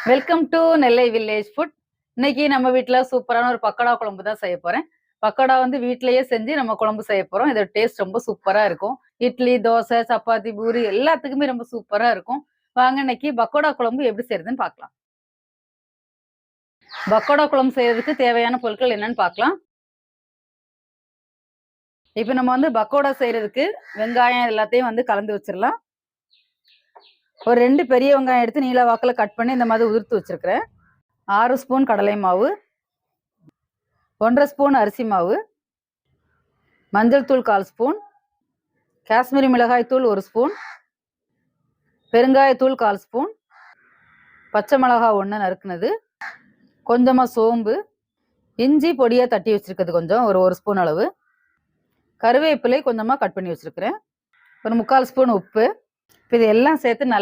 Welcome to Nellai village food. இன்னைக்கு நம்ம வீட்டில் சூப்பரான ஒரு பக்கோடா குழம்பு தான் செய்ய போறேன். பக்கோடா வந்து வீட்டிலேயே செஞ்சு நம்ம குழம்பு செய்ய போறோம். இதோட டேஸ்ட் ரொம்ப சூப்பரா இருக்கும். இட்லி, தோசை, சப்பாத்தி, பூரி எல்லாத்துக்குமே ரொம்ப சூப்பரா இருக்கும். வாங்க இன்னைக்கு பக்கோடா குழம்பு எப்படி செய்யறதுன்னு பார்க்கலாம். பக்கோடா குழம்பு செய்யறதுக்கு தேவையான பொருட்கள் என்னன்னு பார்க்கலாம். இப்போ நம்ம வந்து பக்கோடா செய்யறதுக்கு வெங்காயம் எல்லாத்தையும் வந்து கலந்து வச்சிடலாம். ஒரு 2 பெரிய வெங்காயம் எடுத்து நீல வாக்கில் கட் பண்ணி இந்த மாதிரி உதிர்த்து வச்சிருக்கிறேன். 6 ஸ்பூன் கடலை மாவு, 1.5 ஸ்பூன் அரிசி மாவு, மஞ்சள் தூள் 1/4 ஸ்பூன், காஷ்மீரி மிளகாய் தூள் 1 ஸ்பூன், பெருங்காயத்தூள் 1/4 ஸ்பூன், பச்சை மிளகாய் 1 நறுக்குனது, கொஞ்சமா சோம்பு, இஞ்சி பொடியா தட்டி வச்சிருக்கிறது கொஞ்சம் ஒரு 1 ஸ்பூன் அளவு, கருவேப்பிலை கொஞ்சமா கட் பண்ணி வச்சிருக்கிறேன், ஒரு 3/4 ஸ்பூன் உப்பு. இப்போ இது எல்லாம் சேர்த்து நல்லா